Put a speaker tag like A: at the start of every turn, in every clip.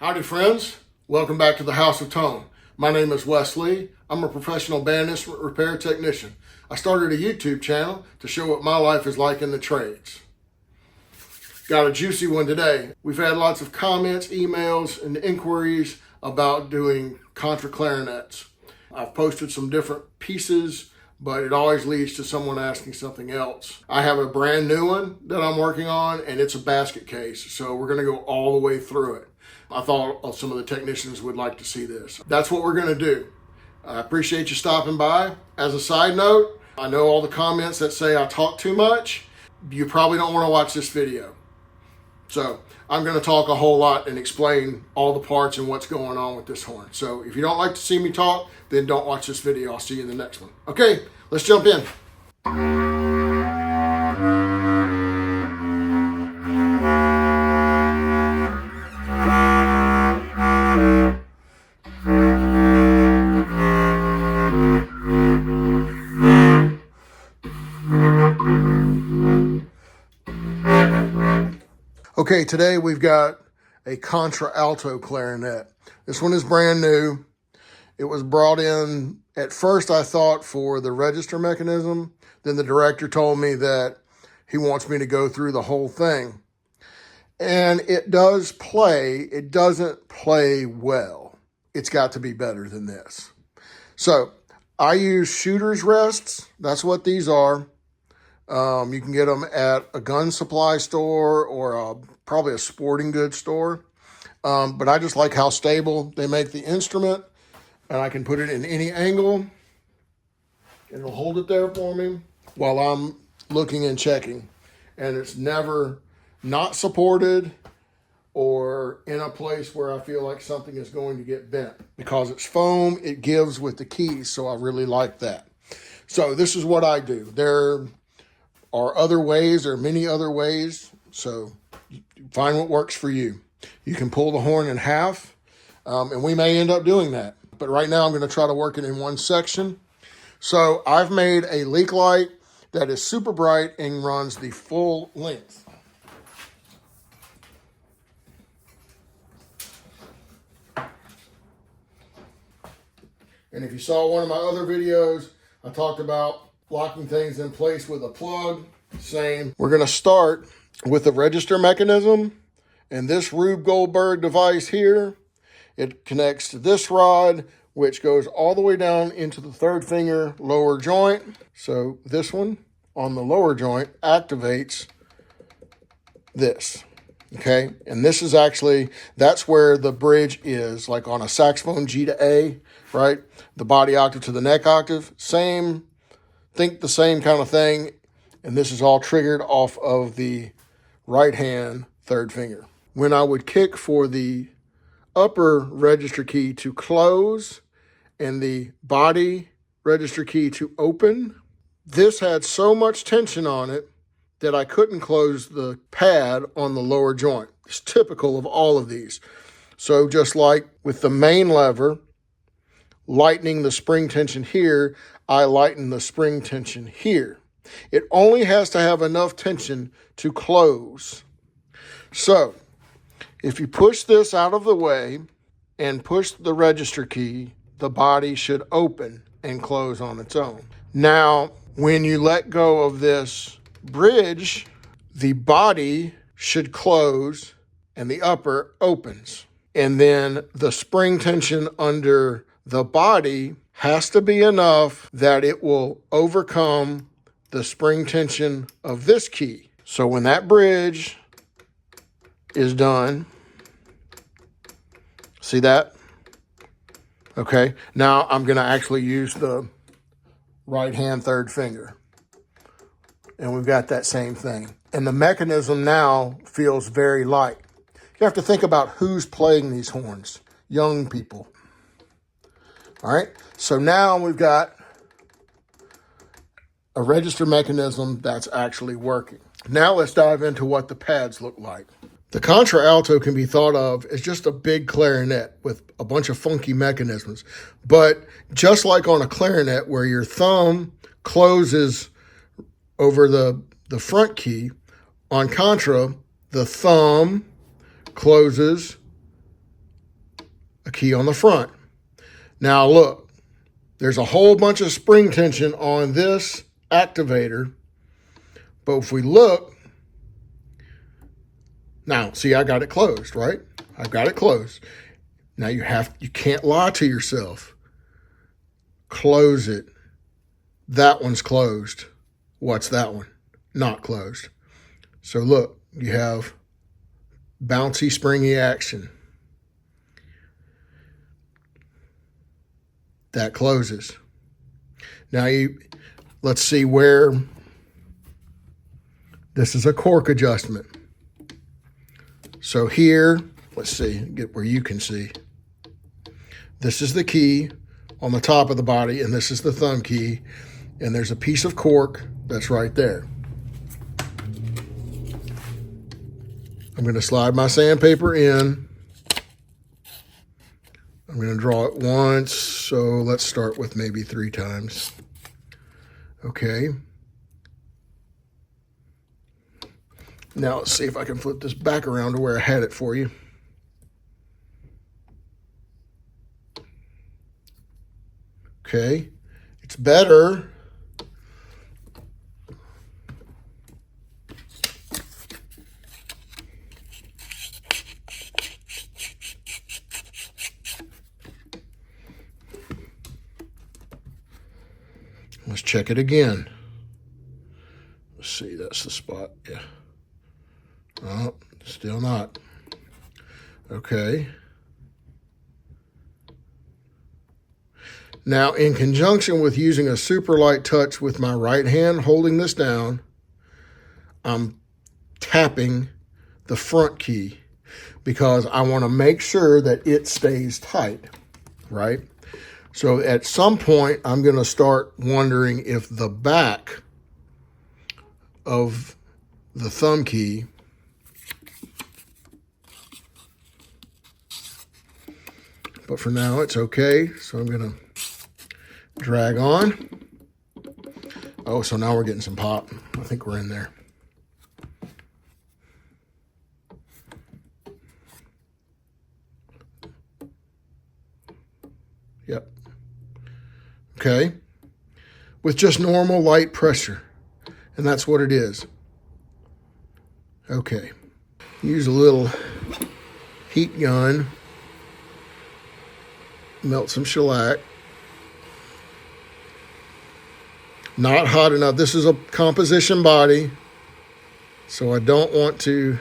A: Howdy friends, welcome back to the House of Tone. My name is Wesley. I'm a professional band instrument repair technician. I started a YouTube channel to show what my life is like in the trades. Got a juicy one today. We've had lots of comments, emails, and inquiries about doing Contra clarinets. I've posted some different pieces, but it always leads to someone asking something else. I have a brand new one that I'm working on, and it's a basket case, so we're gonna go all the way through it. I thought some of the technicians would like to see this. That's what we're gonna do. I appreciate you stopping by. As a side note, I know all the comments that say I talk too much. You probably don't wanna watch this video. So I'm gonna talk a whole lot and explain all the parts and what's going on with this horn. So if you don't like to see me talk, then don't watch this video. I'll see you in the next one. Okay, let's jump in. Okay, today we've got a Contra Alto clarinet. This one is brand new. It was brought in, at first I thought for the register mechanism. Then the director told me that he wants me to go through the whole thing. And it does play, it doesn't play well. It's got to be better than this. So I use shooter's rests. That's what these are. You can get them at a gun supply store or probably a sporting goods store. But I just like how stable they make the instrument, and I can put it in any angle and it'll hold it there for me while I'm looking and checking. And it's never not supported or in a place where I feel like something is going to get bent. Because it's foam, it gives with the keys, so I really like that. So this is what I do. There are other ways, there are many other ways, so find what works for you. You can pull the horn in half, and we may end up doing that. But right now I'm going to try to work it in one section. So I've made a leak light that is super bright and runs the full length. And if you saw one of my other videos, I talked about locking things in place with a plug. Same. We're going to start with the register mechanism. And this Rube Goldberg device here, it connects to this rod, which goes all the way down into the third finger lower joint. So this one on the lower joint activates this. Okay, and this is actually, that's where the bridge is, like on a saxophone G to A, right? The body octave to the neck octave, same, think the same kind of thing. And this is all triggered off of the right hand third finger. When I would kick for the upper register key to close and the body register key to open, this had so much tension on it that I couldn't close the pad on the lower joint. It's typical of all of these. So just like with the main lever, lightening the spring tension here, I lighten the spring tension here. It only has to have enough tension to close. So if you push this out of the way and push the register key, the body should open and close on its own. Now, when you let go of this bridge, the body should close and the upper opens. And then the spring tension under the body has to be enough that it will overcome the spring tension of this key. So when that bridge is done, see that? Okay, now I'm gonna actually use the right hand third finger. And we've got that same thing. And the mechanism now feels very light. You have to think about who's playing these horns. Young people. All right, so now we've got a register mechanism that's actually working. Now let's dive into what the pads look like. The Contra Alto can be thought of as just a big clarinet with a bunch of funky mechanisms. But just like on a clarinet where your thumb closes over the front key, on Contra, the thumb closes a key on the front. Now look, there's a whole bunch of spring tension on this activator, but if we look, now see, I got it closed, right? I've got it closed. Now you can't lie to yourself. Close it. That one's closed. What's that one? Not closed. So look, you have bouncy, springy action. That closes. Now let's see where this is a cork adjustment. So here, let's see, get where you can see. This is the key on the top of the body, and this is the thumb key, and there's a piece of cork that's right there. I'm going to slide my sandpaper in. I'm going to draw it once, so let's start with maybe 3 times. Okay. Now let's see if I can flip this back around to where I had it for you. Okay, it's better. Let's check it again. Let's see, that's the spot, yeah. Oh, still not. Okay. Now, in conjunction with using a super light touch with my right hand holding this down, I'm tapping the front key because I want to make sure that it stays tight, right? So at some point, I'm going to start wondering if the back of the thumb key but for now it's okay. So I'm going to drag on. Oh, so now we're getting some pop. I think we're in there. Yep. Okay. With just normal light pressure. And that's what it is. Okay. Use a little heat gun. Melt some shellac. Not hot enough. This is a composition body, so I don't want to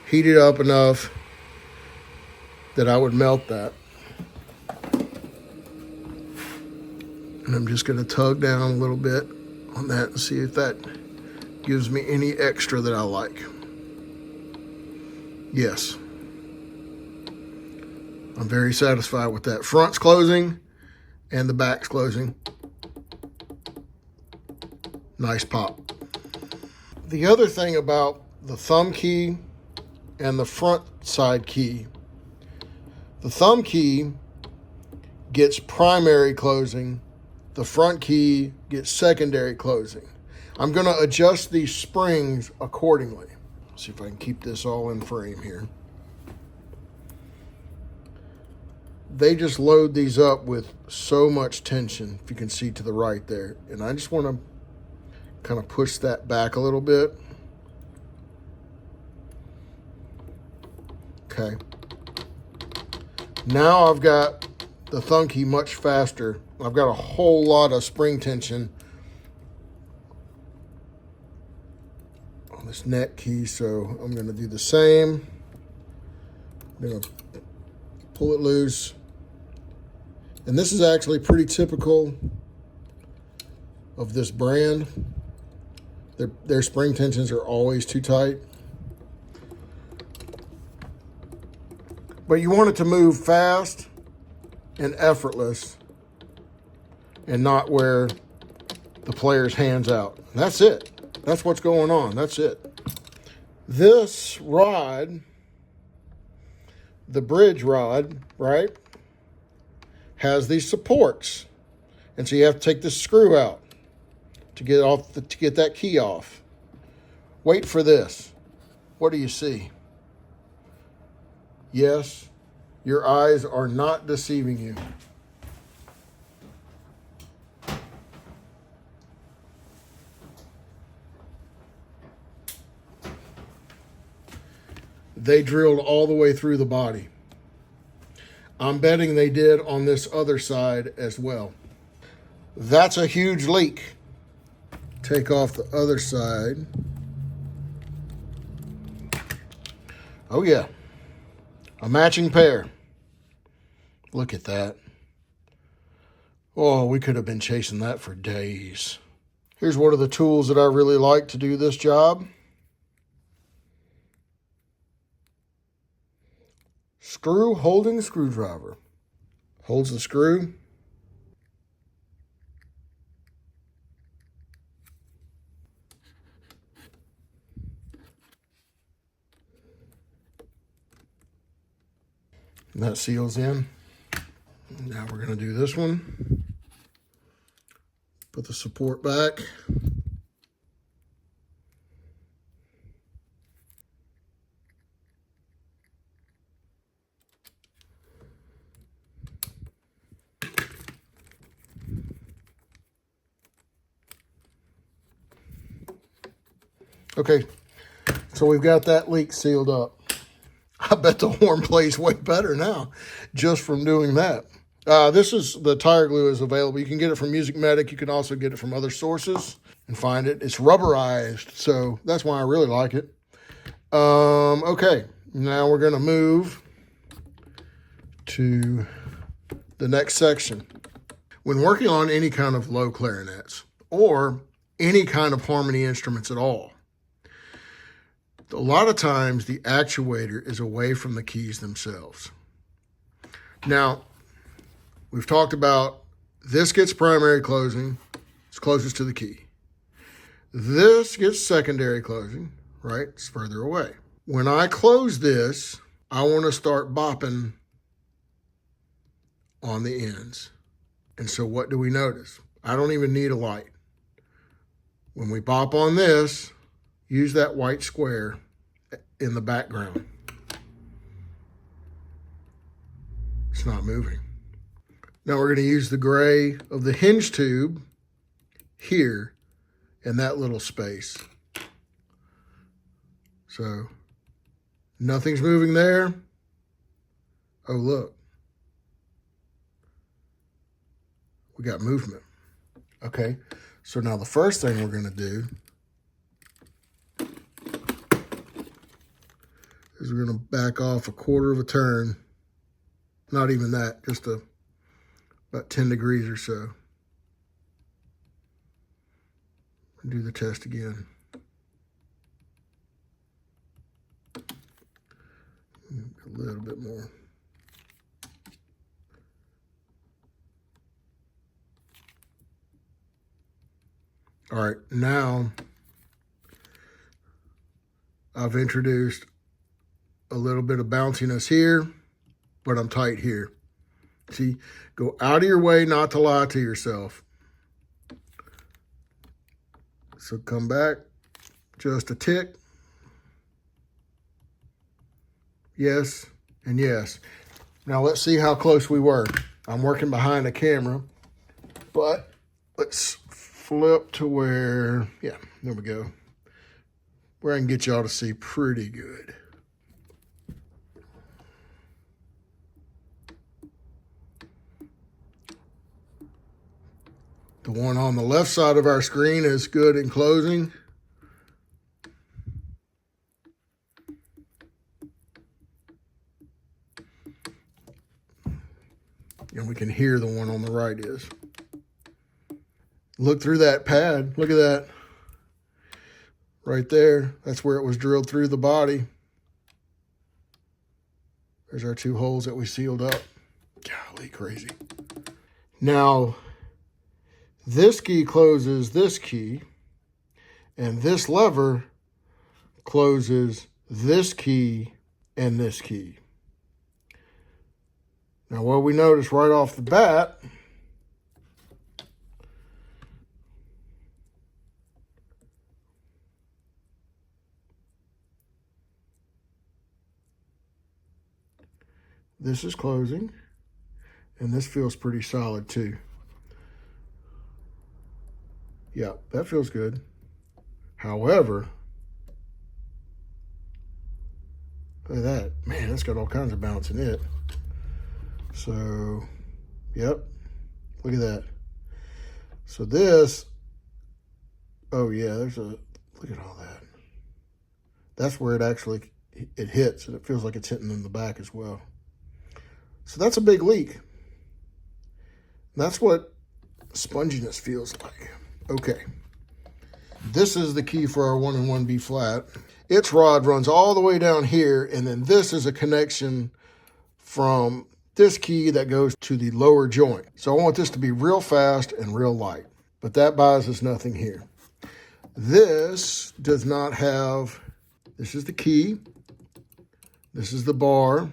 A: heat it up enough that I would melt that. And I'm just going to tug down a little bit on that and see if that gives me any extra that I like. Yes. I'm very satisfied with that. Front's closing and the back's closing. Nice pop. The other thing about the thumb key and the front side key, the thumb key gets primary closing, the front key gets secondary closing. I'm going to adjust these springs accordingly. See if I can keep this all in frame here. They just load these up with so much tension, if you can see to the right there. And I just want to kind of push that back a little bit. Okay. Now I've got the thumb key much faster. I've got a whole lot of spring tension on this neck key, so I'm going to do the same. I'm going to pull it loose. And this is actually pretty typical of this brand. Their spring tensions are always too tight. But you want it to move fast and effortless and not wear the player's hands out. That's it. That's what's going on. That's it. This rod, the bridge rod, right, has these supports. And so you have to take this screw out to get that key off. Wait for this. What do you see? Yes, Your eyes are not deceiving you. They drilled all the way through the body. I'm betting they did on this other side as well. That's a huge leak. Take off the other side. Oh yeah, a matching pair. Look at that. Oh, we could have been chasing that for days. Here's one of the tools that I really like to do this job. Screw holding screwdriver. Holds the screw. And that seals in. Now we're going to do this one. Put the support back. Okay, so we've got that leak sealed up. I bet the horn plays way better now just from doing that. This is the tire glue is available. You can get it from Music Medic. You can also get it from other sources and find it. It's rubberized, so that's why I really like it. Okay, now we're going to move to the next section. When working on any kind of low clarinets or any kind of harmony instruments at all, a lot of times the actuator is away from the keys themselves. Now, we've talked about this gets primary closing, it's closest to the key. This gets secondary closing, right? It's further away. When I close this, I want to start bopping on the ends. And so what do we notice? I don't even need a light. When we bop on this, use that white square in the background. It's not moving. Now we're going to use the gray of the hinge tube here in that little space. So nothing's moving there. Oh, look. We got movement. Okay, so now the first thing we're going to do is we're going to back off a quarter of a turn. Not even that, just about 10 degrees or so. Do the test again. A little bit more. All right, now I've introduced a little bit of bounciness here, but I'm tight here. See, go out of your way not to lie to yourself. So come back just a tick. Yes, and yes. Now let's see how close we were. I'm working behind a camera, but let's flip to where, yeah, there we go. Where I can get y'all to see pretty good. The one on the left side of our screen is good in closing. And we can hear the one on the right is. Look through that pad. Look at that. Right there. That's where it was drilled through the body. There's our two holes that we sealed up. Golly, crazy. Now, this key closes this key, and this lever closes this key and this key. Now, what we notice right off the bat This is closing, and this feels pretty solid too. Yeah, that feels good. However, look at that. Man, that's got all kinds of bounce in it. So, yep, look at that. So this, oh yeah, there's a, look at all that. That's where it hits, and it feels like it's hitting in the back as well. So that's a big leak. That's what sponginess feels like. Okay. This is the key for our 1 and 1 B flat. Its rod runs all the way down here, and then this is a connection from this key that goes to the lower joint. So I want this to be real fast and real light, but that buys us nothing here. This does not have, this is the key, this is the bar,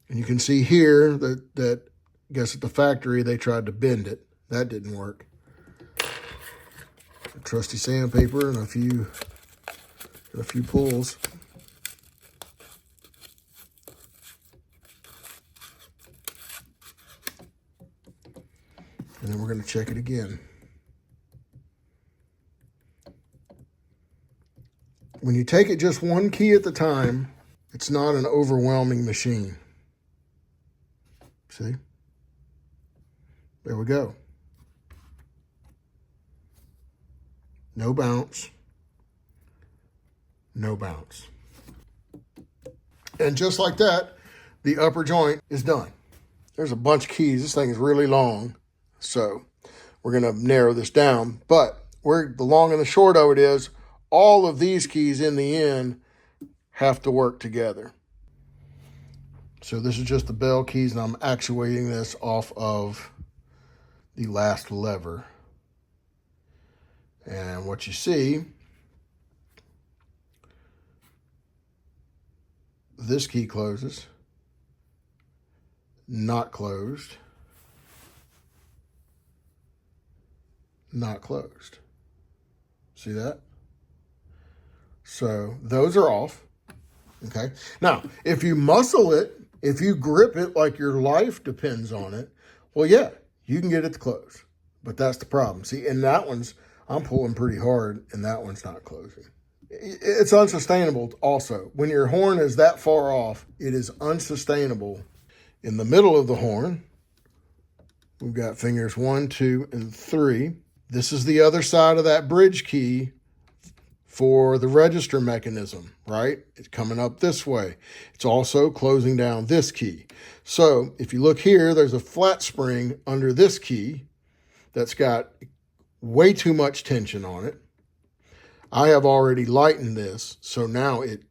A: and you can see here that I guess at the factory they tried to bend it. That didn't work. A trusty sandpaper and a few pulls. And then we're going to check it again. When you take it just one key at the time, it's not an overwhelming machine. See? There we go. No bounce. No bounce. And just like that, the upper joint is done. There's a bunch of keys. This thing is really long. So we're going to narrow this down. But the long and the short of it is, all of these keys in the end have to work together. So this is just the bell keys, and I'm actuating this off of the last lever. And what you see, this key closes, not closed, not closed. See that? So those are off, okay? Now, if you muscle it, if you grip it like your life depends on it, well, yeah, you can get it to close. But that's the problem. See, and that one's, I'm pulling pretty hard, and that one's not closing. It's unsustainable also. When your horn is that far off, it is unsustainable. In the middle of the horn, we've got fingers 1, 2, and 3. This is the other side of that bridge key for the register mechanism, right? It's coming up this way. It's also closing down this key. So if you look here, there's a flat spring under this key that's got way too much tension on it. I have already lightened this, so now it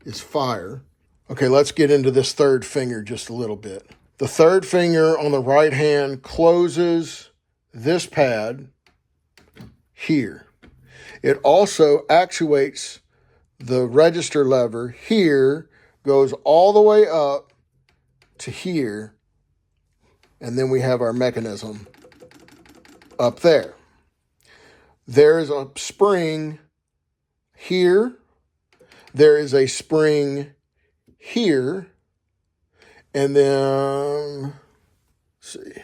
A: is fire. Okay, let's get into this third finger just a little bit. The third finger on the right hand closes this pad here. It also actuates the register lever here, goes all the way up to here, and then we have our mechanism up there. There is a spring here. There is a spring here. And then, let's see.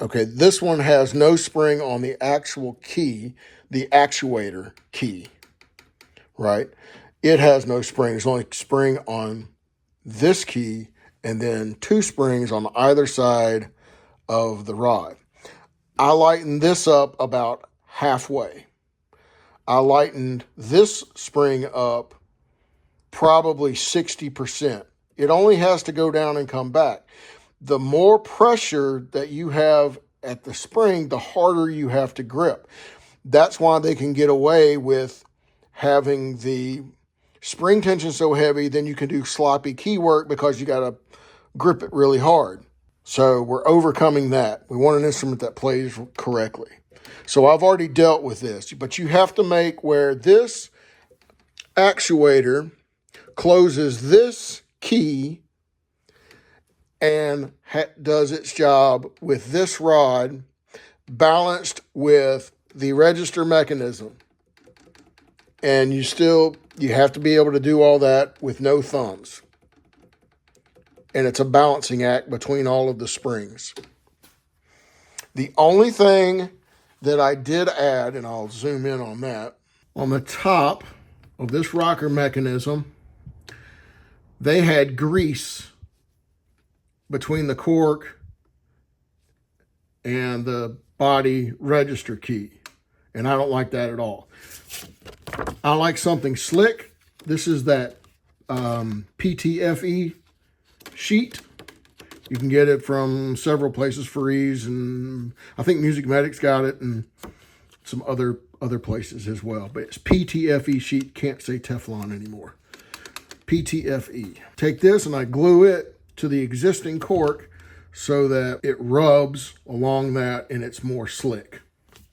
A: Okay, this one has no spring on the actual key, the actuator key, right? It has no spring. There's only spring on this key and then 2 springs on either side of the rod. I lightened this up about halfway. I lightened this spring up probably 60%. It only has to go down and come back. The more pressure that you have at the spring, the harder you have to grip. That's why they can get away with having the spring tension so heavy, then you can do sloppy key work because you got to grip it really hard. So we're overcoming that. We want an instrument that plays correctly. So I've already dealt with this, but you have to make where this actuator closes this key and does its job with this rod balanced with the register mechanism. And you have to be able to do all that with no thumbs. And it's a balancing act between all of the springs. The only thing that I did add, and I'll zoom in on that, on the top of this rocker mechanism, they had grease between the cork and the body register key. And I don't like that at all. I like something slick. This is that PTFE sheet. You can get it from several places for ease, and I think Music Medic's got it and some other places as well. But it's PTFE sheet. Can't say Teflon anymore. PTFE. Take this and I glue it to the existing cork so that it rubs along that and it's more slick.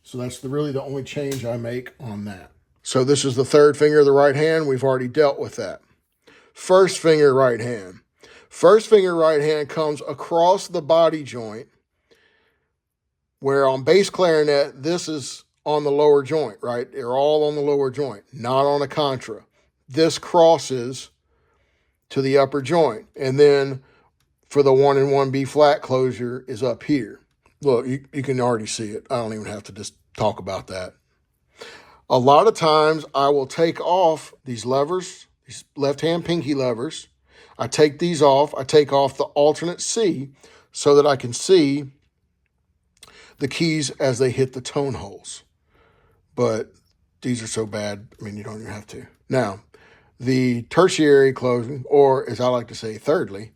A: So that's really the only change I make on that. So this is the third finger of the right hand. We've already dealt with that. First finger right hand. First finger right hand comes across the body joint, where on bass clarinet, this is on the lower joint, right? They're all on the lower joint, not on a contra. This crosses to the upper joint. And then for the 1 and 1 B flat closure is up here. Look, you can already see it. I don't even have to just talk about that. A lot of times I will take off these levers, these left-hand pinky levers. I take these off. I take off the alternate C so that I can see the keys as they hit the tone holes. But these are so bad, I mean, you don't even have to. Now, the tertiary closing, or as I like to say, thirdly,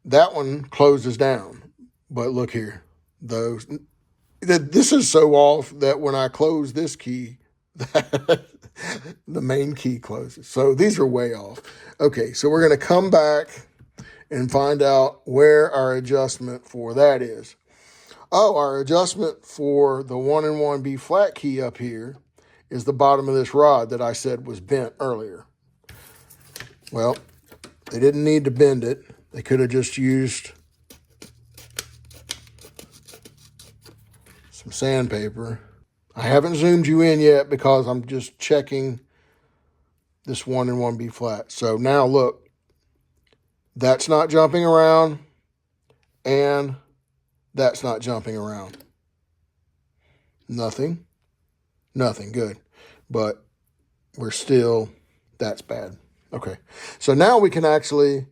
A: that one closes down. But look here, this is so off that when I close this key, the main key closes. So these are way off. Okay, so we're going to come back and find out where our adjustment for that is. Oh, our adjustment for the 1 and 1 B flat key up here is the bottom of this rod that I said was bent earlier. Well, they didn't need to bend it. They could have just used some sandpaper. I haven't zoomed you in yet because I'm just checking this 1 and 1 B flat. So now look, that's not jumping around and that's not jumping around. Nothing, good. But we're still, that's bad. Okay, so now we can actually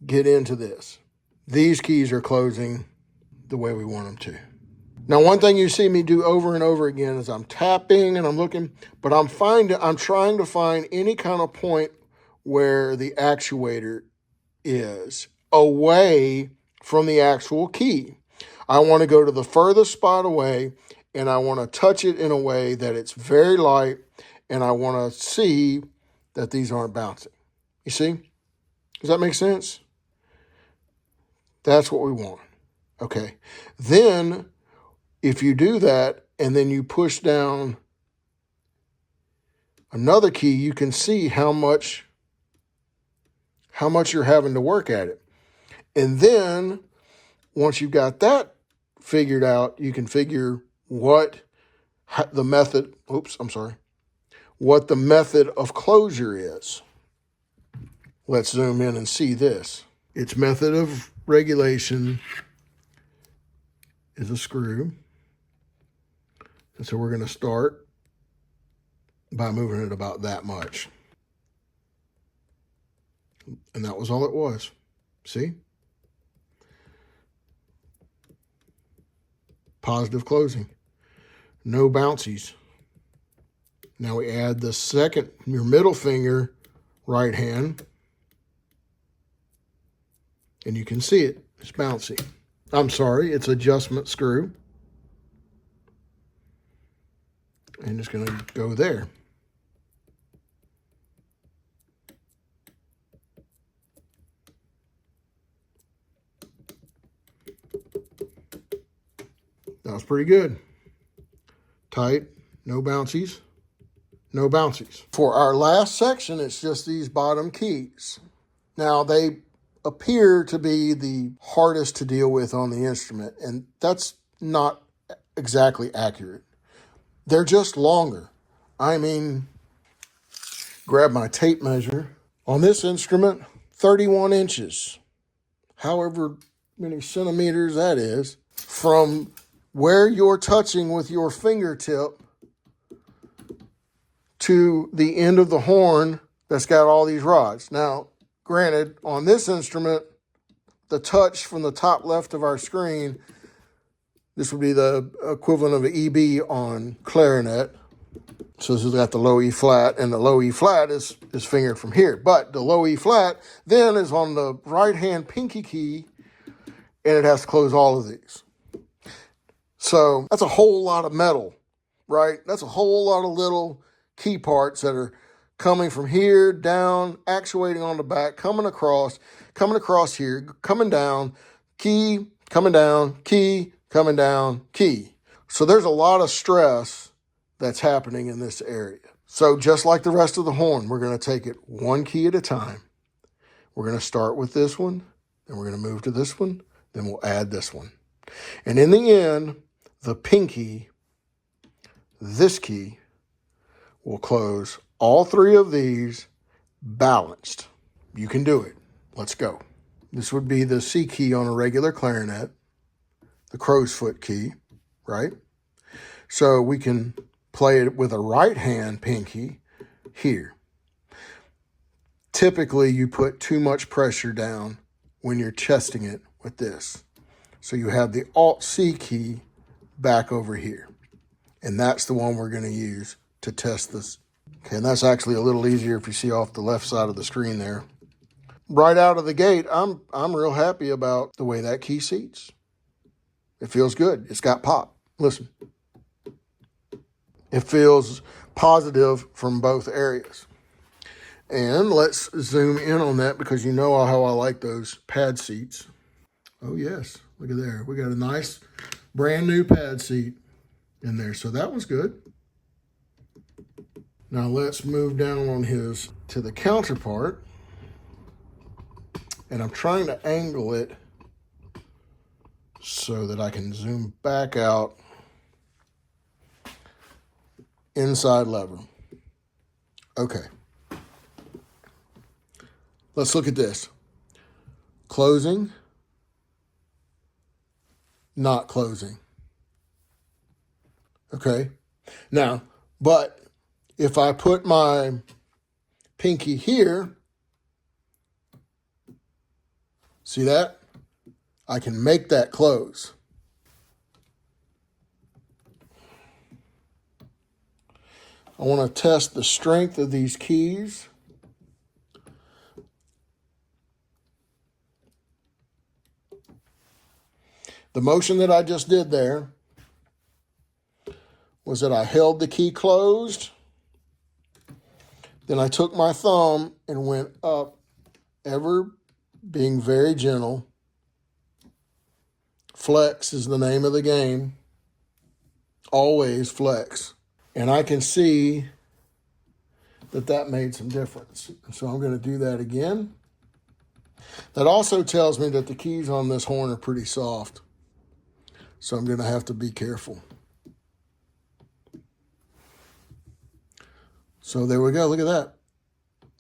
A: get into this. These keys are closing the way we want them to. Now, one thing you see me do over and over again is I'm tapping and I'm looking, but I'm trying to find any kind of point where the actuator is away from the actual key. I want to go to the furthest spot away and I want to touch it in a way that it's very light and I want to see that these aren't bouncing. You see? Does that make sense? That's what we want. Okay. Then if you do that and then you push down another key, you can see how much you're having to work at it. And then once you've got that figured out, you can figure what the method of closure is. Let's zoom in and see this. Its method of regulation is a screw. And so we're going to start by moving it about that much. And that was all it was. See? Positive closing. No bouncies. Now we add the second, your middle finger, right hand. And you can see it. It's bouncy. I'm sorry, it's adjustment screw. And it's going to go there. That was pretty good. Tight, no bouncies, no bouncies. For our last section, it's just these bottom keys. Now, they appear to be the hardest to deal with on the instrument, and that's not exactly accurate. They're just longer. I mean, grab my tape measure. On this instrument, 31 inches, however many centimeters that is, from where you're touching with your fingertip to the end of the horn that's got all these rods. Now, granted, on this instrument, the touch from the top left of our screen, this would be the equivalent of an EB on Clarinet. So this has got the low E flat, and the low E flat is fingered from here. But the low E flat then is on the right-hand pinky key, and it has to close all of these. So that's a whole lot of metal, right? That's a whole lot of little key parts that are coming from here, down, actuating on the back, coming across here, coming down, key, coming down, key, coming down, key. So there's a lot of stress that's happening in this area. So just like the rest of the horn, we're going to take it one key at a time. We're going to start with this one, then we're going to move to this one, then we'll add this one. And in the end, the pinky, this key, will close all three of these balanced. You can do it. Let's go. This would be the C key on a regular clarinet, the crow's foot key, right? So we can play it with a right hand pinky here. Typically, you put too much pressure down when you're chesting it with this. So you have the Alt C key back over here. And that's the one we're going to use to test this. Okay, and that's actually a little easier if you see off the left side of the screen there. Right out of the gate, I'm real happy about the way that key seats. It feels good. It's got pop. Listen. It feels positive from both areas. And let's zoom in on that because you know how I like those pad seats. Oh yes, look at there. We got a nice brand new pad seat in there. So that was good. Now let's move down on his to the counterpart. And I'm trying to angle it so that I can zoom back out. Inside lever. Okay. Let's look at this. Closing, not closing. Okay. Now, but if I put my pinky here, see that? I can make that close. I want to test the strength of these keys. The motion that I just did there was that I held the key closed. Then I took my thumb and went up, ever being very gentle. Flex is the name of the game. Always flex. And I can see that made some difference. So I'm going to do that again. That also tells me that the keys on this horn are pretty soft. So I'm going to have to be careful. So there we go. Look at that.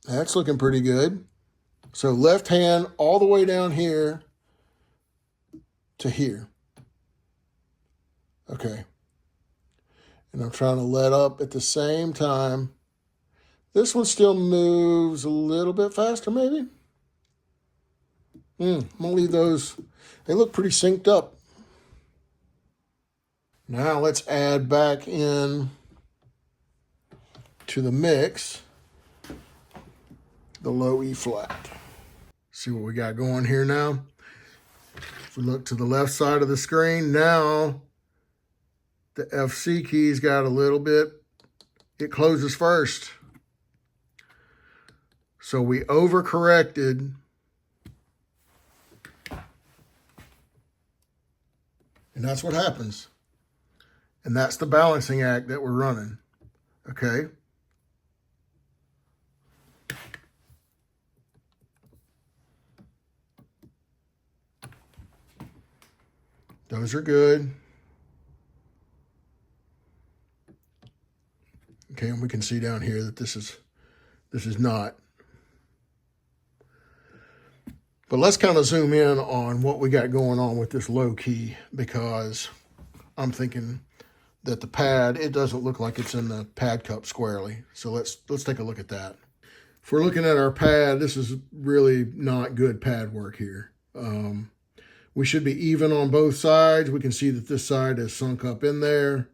A: That's looking pretty good. So left hand all the way down here to here. Okay. And I'm trying to let up at the same time. This one still moves a little bit faster, maybe. I'm going to leave those. They look pretty synced up. Now let's add back in to the mix the low E flat. See what we got going here now. If we look to the left side of the screen, now the FC key's got a little bit, it closes first. So we overcorrected. And that's what happens. And that's the balancing act that we're running. Okay. Those are good. Okay, and we can see down here that this is not. But let's kind of zoom in on what we got going on with this low key, because I'm thinking that the pad, it doesn't look like it's in the pad cup squarely. So let's take a look at that. If we're looking at our pad, this is really not good pad work here. We should be even on both sides. We can see that this side is sunk up in there.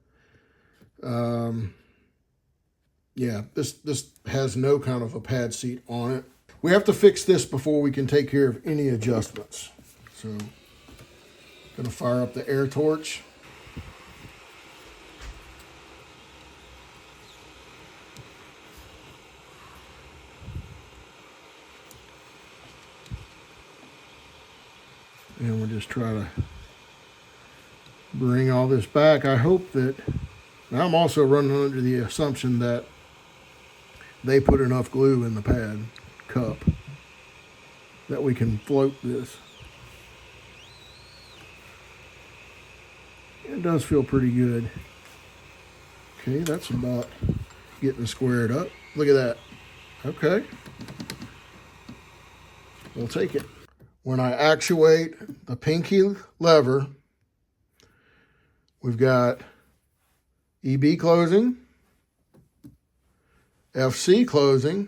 A: Yeah, this has no kind of a pad seat on it. We have to fix this before we can take care of any adjustments. So, gonna fire up the air torch. And we'll just try to bring all this back. I hope that, I'm also running under the assumption that they put enough glue in the pad cup that we can float this. It does feel pretty good. Okay, that's about getting squared up. Look at that. Okay. We'll take it. When I actuate the pinky lever, we've got EB closing, FC closing,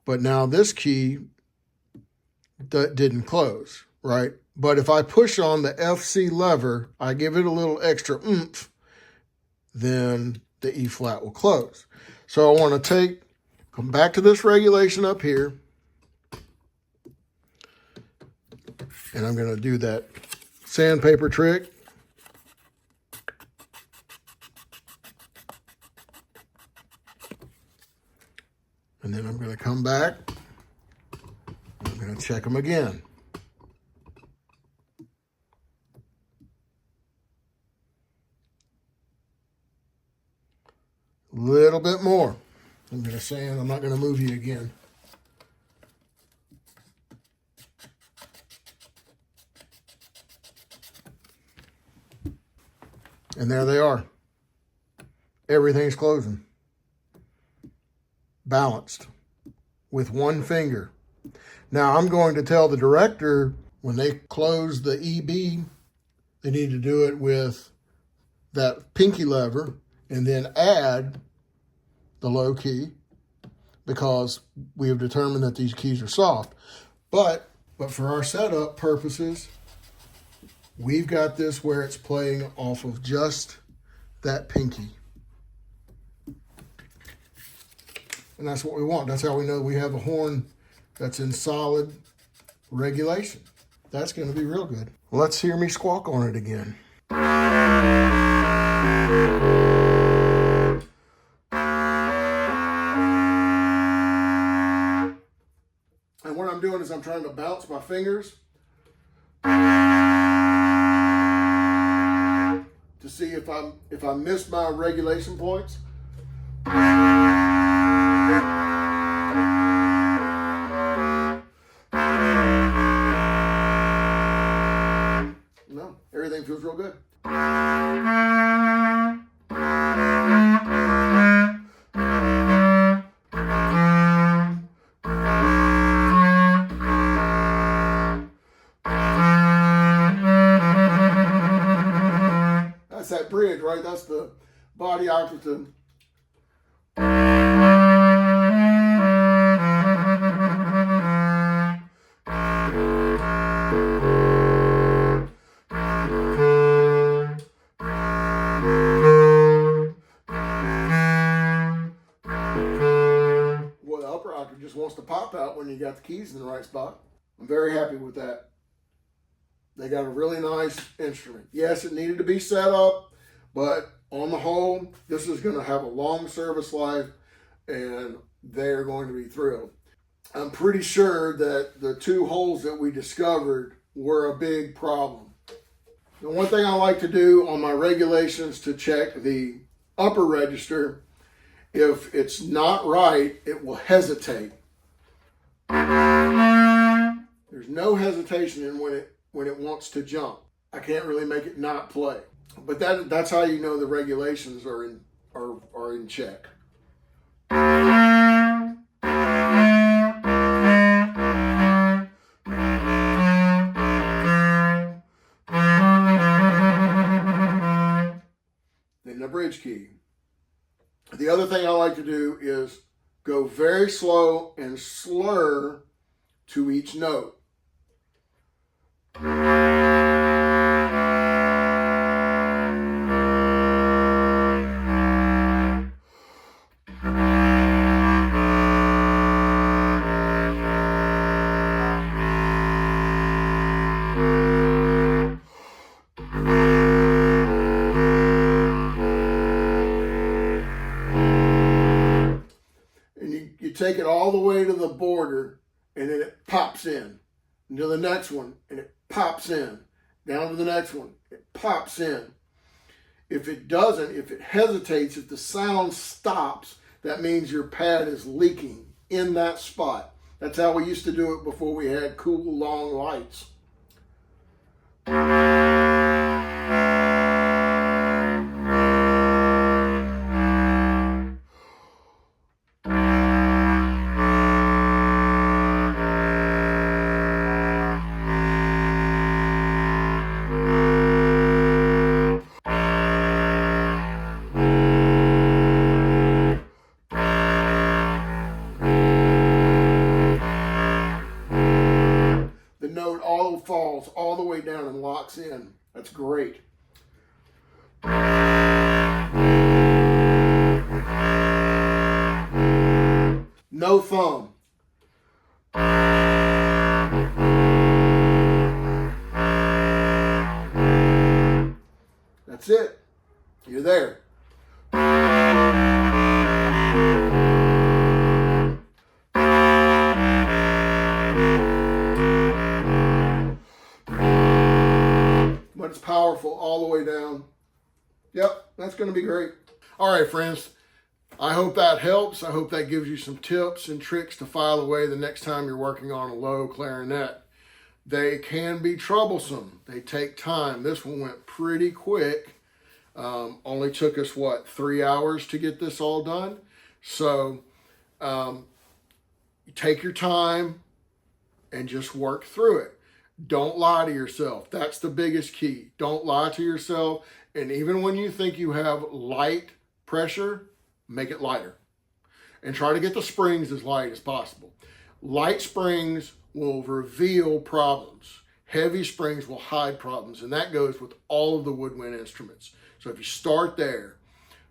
A: but now this key didn't close, right? But if I push on the FC lever, I give it a little extra oomph, then the E flat will close. So I want to come back to this regulation up here, and I'm going to do that sandpaper trick. And then I'm going to come back. I'm going to check them again. A little bit more. I'm going to sand. I'm not going to move you again. And there they are. Everything's closing. Balanced with one finger. Now I'm going to tell the director when they close the EB, they need to do it with that pinky lever and then add the low key, because we have determined that these keys are soft. But for our setup purposes, we've got this where it's playing off of just that pinky. And that's what we want. That's how we know we have a horn that's in solid regulation. That's going to be real good. Let's hear me squawk on it again. And what I'm doing is I'm trying to bounce my fingers to see if I miss my regulation points. No, everything feels real good. That's that bridge, right? That's the body octave. Well, the upper octave just wants to pop out when you got the keys in the right spot. I'm very happy with that. They got a really nice instrument. Yes, it needed to be set up, but on the whole, this is going to have a long service life, and they're going to be thrilled. I'm pretty sure that the two holes that we discovered were a big problem. The one thing I like to do on my regulations to check the upper register, if it's not right, it will hesitate. There's no hesitation in when it wants to jump. I can't really make it not play. But that's how you know the regulations are are in check. Then the bridge key. The other thing I like to do is go very slow and slur to each note. You take it all the way to the border, and then it pops in. And to the next one, and it pops in. Down to the next one, it pops in. If it doesn't, if it hesitates, if the sound stops, that means your pad is leaking in that spot. That's how we used to do it before we had cool, long lights. The note all falls all the way down and locks in. That's great. No thumb. That's it. You're there. But it's powerful all the way down. Yep, that's going to be great. All right, friends. I hope that helps. I hope that gives you some tips and tricks to file away the next time you're working on a low clarinet. They can be troublesome. They take time. This one went pretty quick. Only took us, 3 hours to get this all done? So take your time and just work through it. Don't lie to yourself. That's the biggest key. Don't lie to yourself. And even when you think you have light pressure, make it lighter. And try to get the springs as light as possible. Light springs will reveal problems. Heavy springs will hide problems. And that goes with all of the woodwind instruments. So if you start there,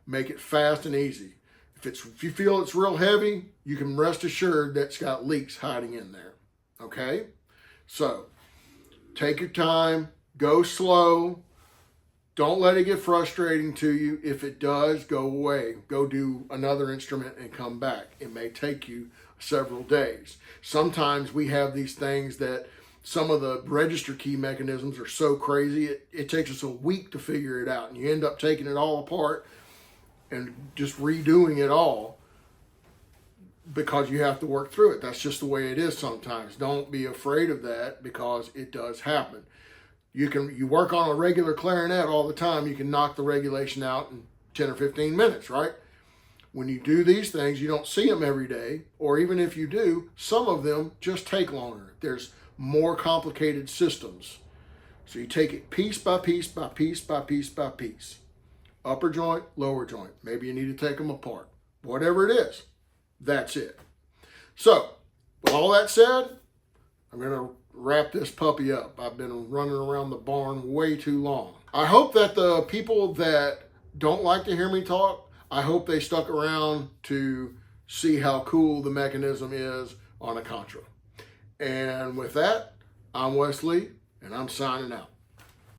A: make it fast and easy. If you feel it's real heavy, you can rest assured that it's got leaks hiding in there. Okay? So take your time, go slow. Don't let it get frustrating to you. If it does, go away. Go do another instrument and come back. It may take you several days. Sometimes we have these things that some of the register key mechanisms are so crazy, it takes us a week to figure it out. And you end up taking it all apart and just redoing it all because you have to work through it. That's just the way it is sometimes. Don't be afraid of that because it does happen. You work on a regular clarinet all the time, you can knock the regulation out in 10 or 15 minutes, right? When you do these things, you don't see them every day, or even if you do, some of them just take longer. There's more complicated systems. So you take it piece by piece by piece by piece by piece. Upper joint, lower joint. Maybe you need to take them apart. Whatever it is, that's it. So, with all that said, I'm going to wrap this puppy up. I've been running around the barn way too long. I hope that the people that don't like to hear me talk, I hope they stuck around to see how cool the mechanism is on a Contra. And with that, I'm Wesley, and I'm signing out.